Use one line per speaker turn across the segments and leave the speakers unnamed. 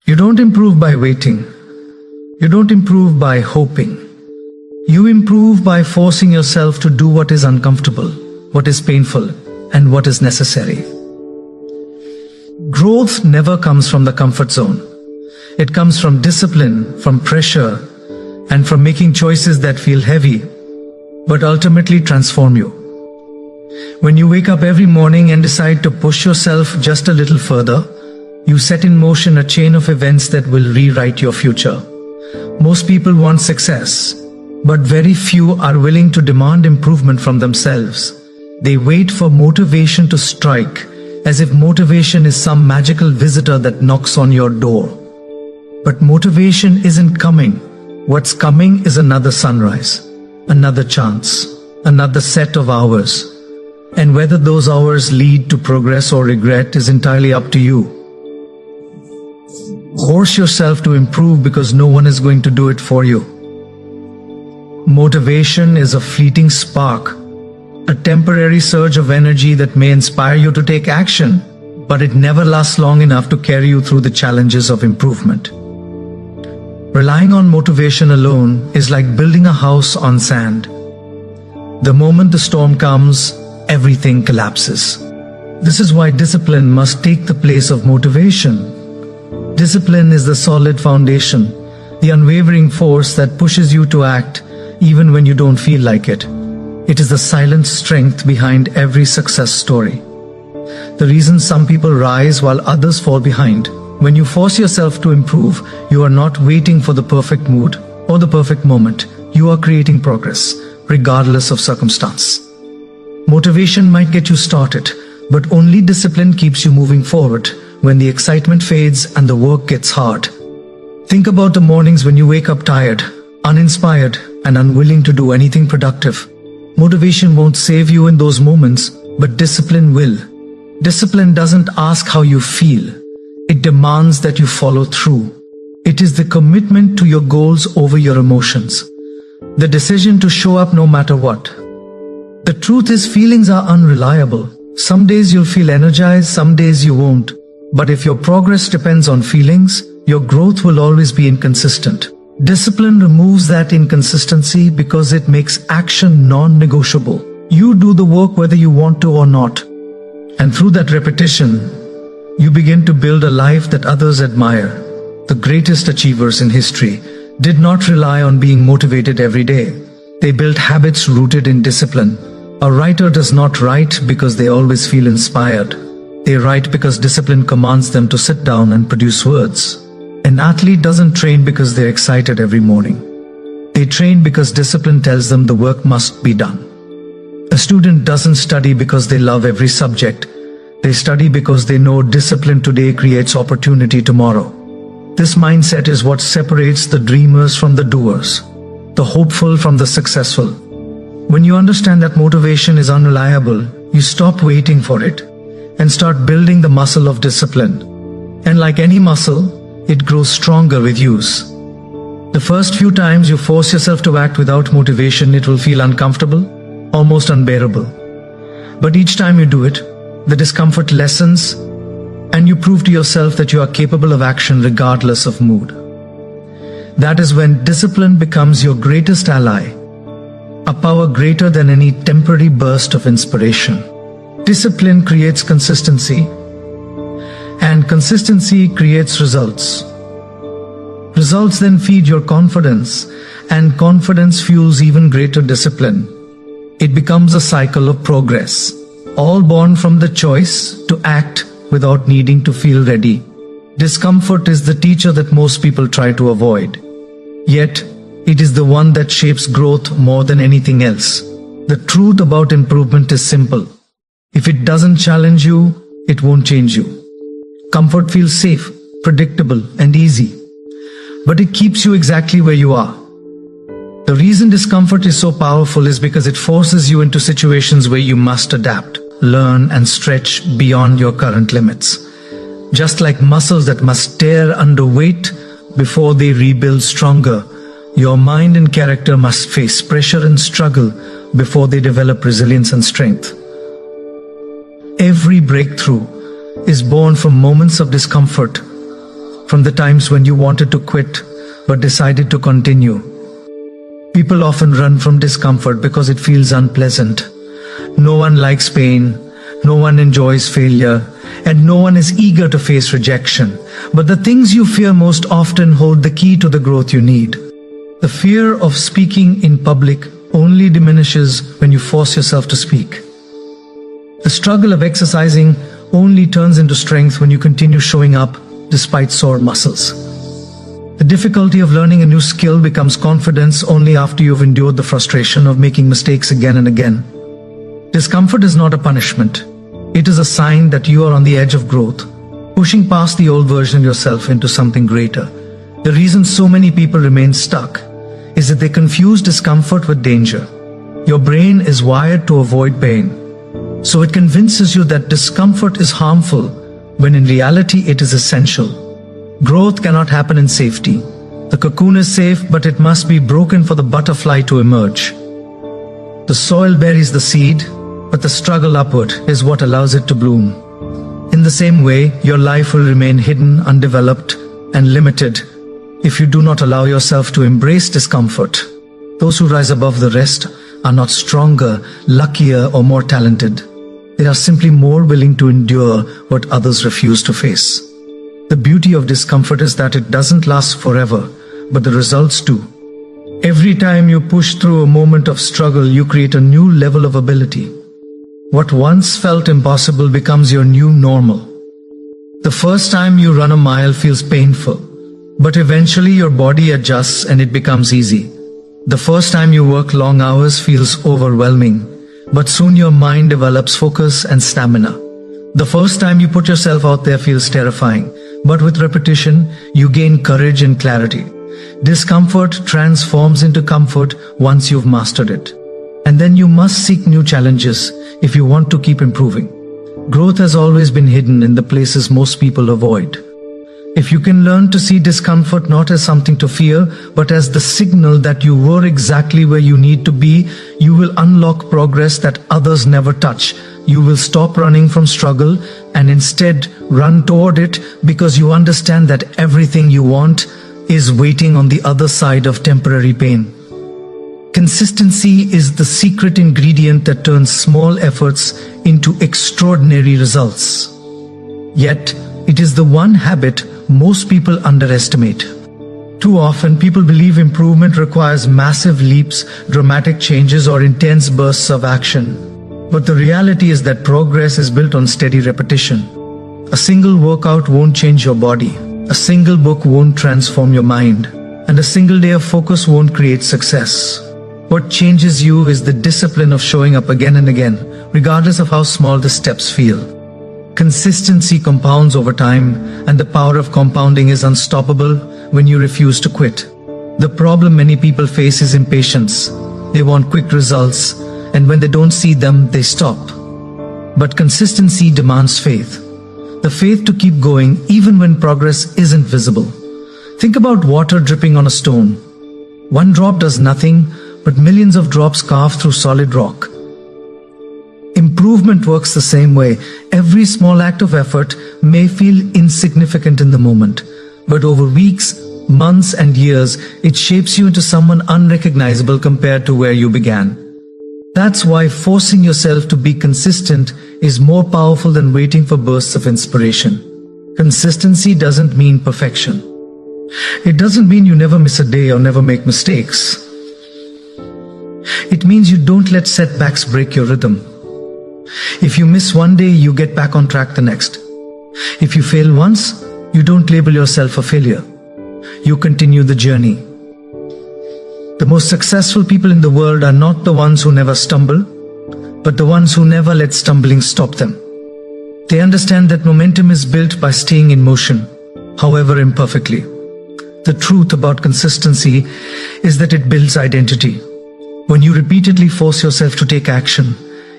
You don't improve by waiting. You don't improve by hoping. You improve by forcing yourself to do what is uncomfortable, what is painful, and what is necessary. Growth never comes from the comfort zone. It comes from discipline, from pressure, and from making choices that feel heavy, but ultimately transform you. When you wake up every morning and decide to push yourself just a little further, you set in motion a chain of events that will rewrite your future. Most people want success, but very few are willing to demand improvement from themselves. They wait for motivation to strike, as if motivation is some magical visitor that knocks on your door. But motivation isn't coming. What's coming is another sunrise, another chance, another set of hours. And whether those hours lead to progress or regret is entirely up to you. Force yourself to improve because no one is going to do it for you. Motivation is a fleeting spark, a temporary surge of energy that may inspire you to take action, but it never lasts long enough to carry you through the challenges of improvement. Relying on motivation alone is like building a house on sand. The moment the storm comes, everything collapses. This is why discipline must take the place of motivation. Discipline is the solid foundation, the unwavering force that pushes you to act even when you don't feel like it. It is the silent strength behind every success story. The reason some people rise while others fall behind. When you force yourself to improve, you are not waiting for the perfect mood or the perfect moment. You are creating progress, regardless of circumstance. Motivation might get you started, but only discipline keeps you moving forward when the excitement fades and the work gets hard. Think about the mornings when you wake up tired, uninspired, and unwilling to do anything productive. Motivation won't save you in those moments, but discipline will. Discipline doesn't ask how you feel. It demands that you follow through. It is the commitment to your goals over your emotions. The decision to show up no matter what. The truth is, feelings are unreliable. Some days you'll feel energized, some days you won't. But if your progress depends on feelings, your growth will always be inconsistent. Discipline removes that inconsistency because it makes action non-negotiable. You do the work whether you want to or not. And through that repetition, you begin to build a life that others admire. The greatest achievers in history did not rely on being motivated every day. They built habits rooted in discipline. A writer does not write because they always feel inspired. They write because discipline commands them to sit down and produce words. An athlete doesn't train because they're excited every morning. They train because discipline tells them the work must be done. A student doesn't study because they love every subject. They study because they know discipline today creates opportunity tomorrow. This mindset is what separates the dreamers from the doers, the hopeful from the successful. When you understand that motivation is unreliable, you stop waiting for it and start building the muscle of discipline. And like any muscle, it grows stronger with use. The first few times you force yourself to act without motivation, it will feel uncomfortable, almost unbearable. But each time you do it, the discomfort lessens and you prove to yourself that you are capable of action regardless of mood. That is when discipline becomes your greatest ally, a power greater than any temporary burst of inspiration. Discipline creates consistency, and consistency creates results. Results then feed your confidence, and confidence fuels even greater discipline. It becomes a cycle of progress, all born from the choice to act without needing to feel ready. Discomfort is the teacher that most people try to avoid. Yet, it is the one that shapes growth more than anything else. The truth about improvement is simple. If it doesn't challenge you, it won't change you. Comfort feels safe, predictable, and easy. But it keeps you exactly where you are. The reason discomfort is so powerful is because it forces you into situations where you must adapt, learn, and stretch beyond your current limits. Just like muscles that must tear under weight before they rebuild stronger, your mind and character must face pressure and struggle before they develop resilience and strength. Every breakthrough is born from moments of discomfort, from the times when you wanted to quit but decided to continue. People often run from discomfort because it feels unpleasant. No one likes pain, no one enjoys failure, and no one is eager to face rejection. But the things you fear most often hold the key to the growth you need. The fear of speaking in public only diminishes when you force yourself to speak. The struggle of exercising only turns into strength when you continue showing up despite sore muscles. The difficulty of learning a new skill becomes confidence only after you've endured the frustration of making mistakes again and again. Discomfort is not a punishment. It is a sign that you are on the edge of growth, pushing past the old version of yourself into something greater. The reason so many people remain stuck is that they confuse discomfort with danger. Your brain is wired to avoid pain, so it convinces you that discomfort is harmful, when in reality it is essential. Growth cannot happen in safety. The cocoon is safe, but it must be broken for the butterfly to emerge. The soil buries the seed, but the struggle upward is what allows it to bloom. In the same way, your life will remain hidden, undeveloped, and limited if you do not allow yourself to embrace discomfort. Those who rise above the rest are not stronger, luckier, or more talented. They are simply more willing to endure what others refuse to face. The beauty of discomfort is that it doesn't last forever, but the results do. Every time you push through a moment of struggle, you create a new level of ability. What once felt impossible becomes your new normal. The first time you run a mile feels painful, but eventually your body adjusts and it becomes easy. The first time you work long hours feels overwhelming, but soon your mind develops focus and stamina. The first time you put yourself out there feels terrifying, but with repetition, you gain courage and clarity. Discomfort transforms into comfort once you've mastered it. And then you must seek new challenges if you want to keep improving. Growth has always been hidden in the places most people avoid. If you can learn to see discomfort not as something to fear, but as the signal that you were exactly where you need to be, you will unlock progress that others never touch. You will stop running from struggle and instead run toward it, because you understand that everything you want is waiting on the other side of temporary pain. Consistency is the secret ingredient that turns small efforts into extraordinary results. Yet, it is the one habit most people underestimate. Too often, people believe improvement requires massive leaps, dramatic changes, or intense bursts of action. But the reality is that progress is built on steady repetition. A single workout won't change your body. A single book won't transform your mind. And a single day of focus won't create success. What changes you is the discipline of showing up again and again, regardless of how small the steps feel. Consistency compounds over time, and the power of compounding is unstoppable when you refuse to quit. The problem many people face is impatience. They want quick results, and when they don't see them, they stop. But consistency demands faith. The faith to keep going even when progress isn't visible. Think about water dripping on a stone. One drop does nothing, but millions of drops carve through solid rock. Improvement works the same way. Every small act of effort may feel insignificant in the moment, but over weeks, months, and years, it shapes you into someone unrecognizable compared to where you began. That's why forcing yourself to be consistent is more powerful than waiting for bursts of inspiration. Consistency doesn't mean perfection. It doesn't mean you never miss a day or never make mistakes. It means you don't let setbacks break your rhythm. If you miss one day, you get back on track the next. If you fail once, you don't label yourself a failure. You continue the journey. The most successful people in the world are not the ones who never stumble, but the ones who never let stumbling stop them. They understand that momentum is built by staying in motion, however imperfectly. The truth about consistency is that it builds identity. When you repeatedly force yourself to take action,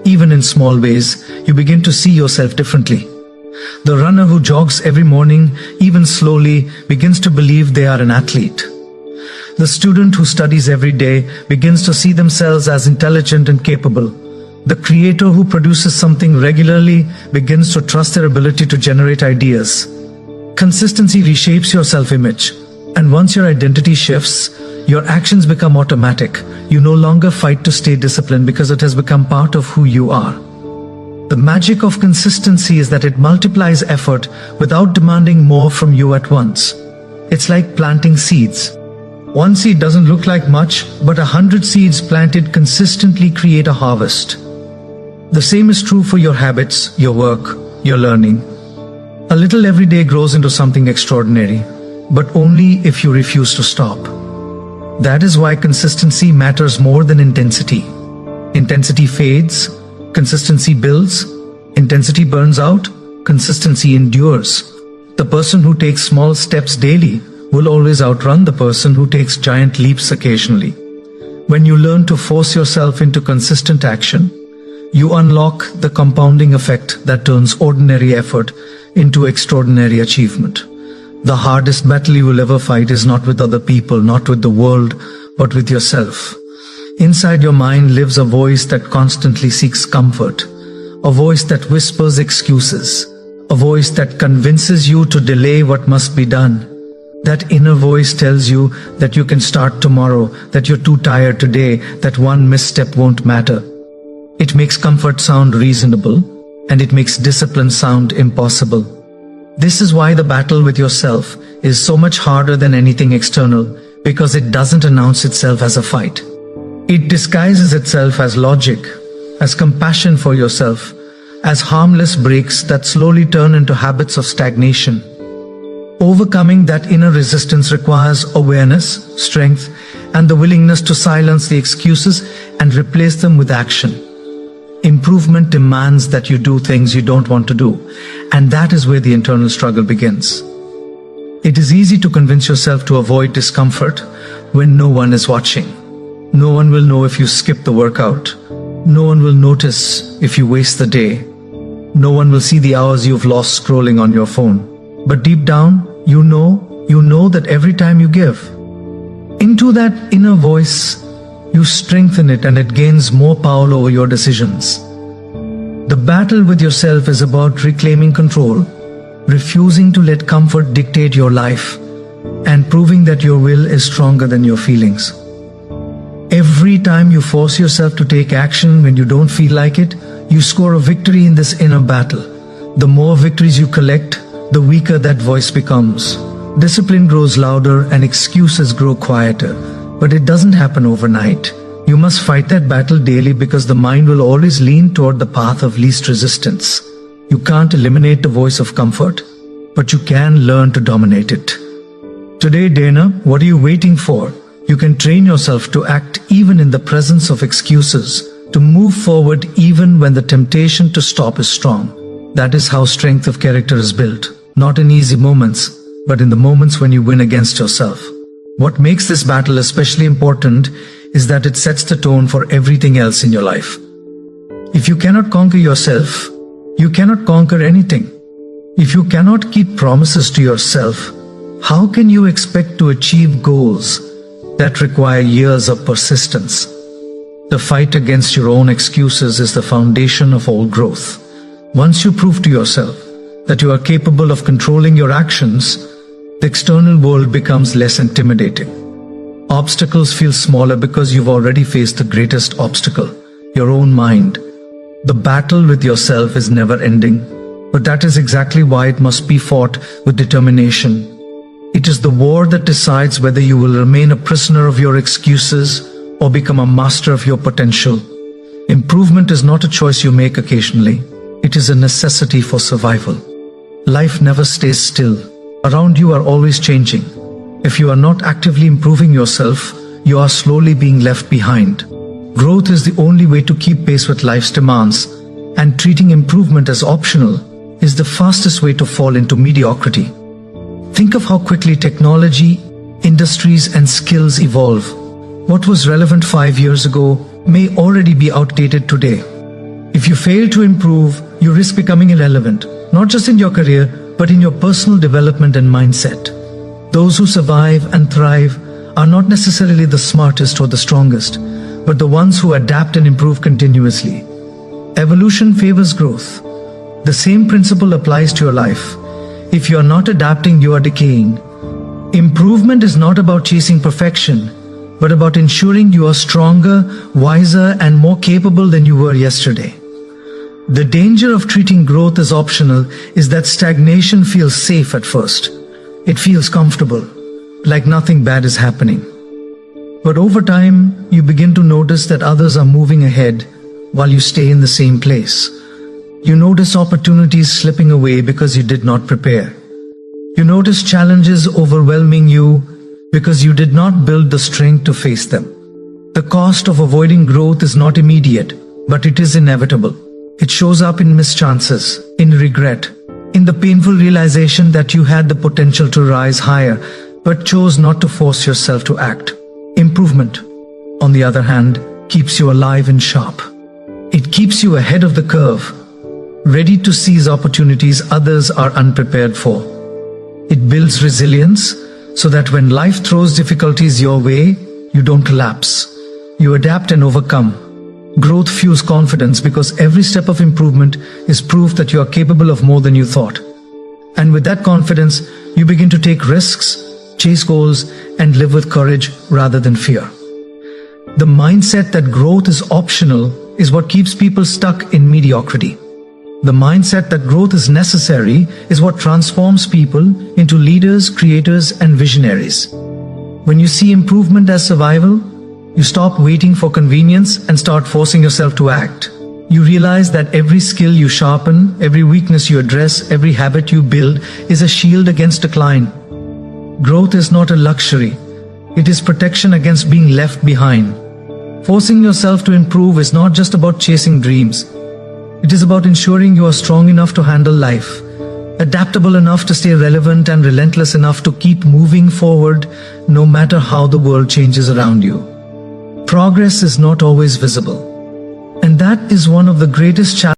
even in small ways, you begin to see yourself differently. The runner who jogs every morning, even slowly, begins to believe they are an athlete. The student who studies every day begins to see themselves as intelligent and capable. The creator who produces something regularly begins to trust their ability to generate ideas. Consistency reshapes your self-image, and once your identity shifts, your actions become automatic. You no longer fight to stay disciplined because it has become part of who you are. The magic of consistency is that it multiplies effort without demanding more from you at once. It's like planting seeds. One seed doesn't look like much, but 100 seeds planted consistently create a harvest. The same is true for your habits, your work, your learning. A little every day grows into something extraordinary, but only if you refuse to stop. That is why consistency matters more than intensity. Intensity fades, consistency builds, intensity burns out, consistency endures. The person who takes small steps daily will always outrun the person who takes giant leaps occasionally. When you learn to force yourself into consistent action, you unlock the compounding effect that turns ordinary effort into extraordinary achievement. The hardest battle you will ever fight is not with other people, not with the world, but with yourself. Inside your mind lives a voice that constantly seeks comfort, a voice that whispers excuses, a voice that convinces you to delay what must be done. That inner voice tells you that you can start tomorrow, that you're too tired today, that one misstep won't matter. It makes comfort sound reasonable, and it makes discipline sound impossible. This is why the battle with yourself is so much harder than anything external, because it doesn't announce itself as a fight. It disguises itself as logic, as compassion for yourself, as harmless breaks that slowly turn into habits of stagnation. Overcoming that inner resistance requires awareness, strength, and the willingness to silence the excuses and replace them with action. Improvement demands that you do things you don't want to do, and that is where the internal struggle begins. It is easy to convince yourself to avoid discomfort when no one is watching. No one will know if you skip the workout. No one will notice if you waste the day. No one will see the hours you've lost scrolling on your phone. But deep down, you know that every time you give into that inner voice, you strengthen it and it gains more power over your decisions. The battle with yourself is about reclaiming control, refusing to let comfort dictate your life, and proving that your will is stronger than your feelings. Every time you force yourself to take action when you don't feel like it, you score a victory in this inner battle. The more victories you collect, the weaker that voice becomes. Discipline grows louder and excuses grow quieter, but it doesn't happen overnight. You must fight that battle daily because the mind will always lean toward the path of least resistance. You can't eliminate the voice of comfort, but you can learn to dominate it. Today, Dana, what are you waiting for? You can train yourself to act even in the presence of excuses, to move forward even when the temptation to stop is strong. That is how strength of character is built, not in easy moments, but in the moments when you win against yourself. What makes this battle especially important is that it sets the tone for everything else in your life. If you cannot conquer yourself, you cannot conquer anything. If you cannot keep promises to yourself, how can you expect to achieve goals that require years of persistence? The fight against your own excuses is the foundation of all growth. Once you prove to yourself that you are capable of controlling your actions, the external world becomes less intimidating. Obstacles feel smaller because you've already faced the greatest obstacle, your own mind. The battle with yourself is never ending, but that is exactly why it must be fought with determination. It is the war that decides whether you will remain a prisoner of your excuses or become a master of your potential. Improvement is not a choice you make occasionally. It is a necessity for survival. Life never stays still. Around you are always changing. If you are not actively improving yourself, you are slowly being left behind. Growth is the only way to keep pace with life's demands, and treating improvement as optional is the fastest way to fall into mediocrity. Think of how quickly technology, industries, and skills evolve. What was relevant 5 years ago may already be outdated today. If you fail to improve, you risk becoming irrelevant, not just in your career, but in your personal development and mindset. Those who survive and thrive are not necessarily the smartest or the strongest, but the ones who adapt and improve continuously. Evolution favors growth. The same principle applies to your life. If you are not adapting, you are decaying. Improvement is not about chasing perfection, but about ensuring you are stronger, wiser, and more capable than you were yesterday. The danger of treating growth as optional is that stagnation feels safe at first. It feels comfortable, like nothing bad is happening. But over time, you begin to notice that others are moving ahead while you stay in the same place. You notice opportunities slipping away because you did not prepare. You notice challenges overwhelming you because you did not build the strength to face them. The cost of avoiding growth is not immediate, but it is inevitable. It shows up in mischances, in regret, in the painful realization that you had the potential to rise higher, but chose not to force yourself to act. Improvement, on the other hand, keeps you alive and sharp. It keeps you ahead of the curve, ready to seize opportunities others are unprepared for. It builds resilience so that when life throws difficulties your way, you don't collapse. You adapt and overcome. Growth fuels confidence because every step of improvement is proof that you are capable of more than you thought. And with that confidence, you begin to take risks, chase goals, and live with courage rather than fear. The mindset that growth is optional is what keeps people stuck in mediocrity. The mindset that growth is necessary is what transforms people into leaders, creators, and visionaries. When you see improvement as survival, you stop waiting for convenience and start forcing yourself to act. You realize that every skill you sharpen, every weakness you address, every habit you build is a shield against decline. Growth is not a luxury. It is protection against being left behind. Forcing yourself to improve is not just about chasing dreams. It is about ensuring you are strong enough to handle life, adaptable enough to stay relevant, and relentless enough to keep moving forward no matter how the world changes around you. Progress is not always visible, and that is one of the greatest challenges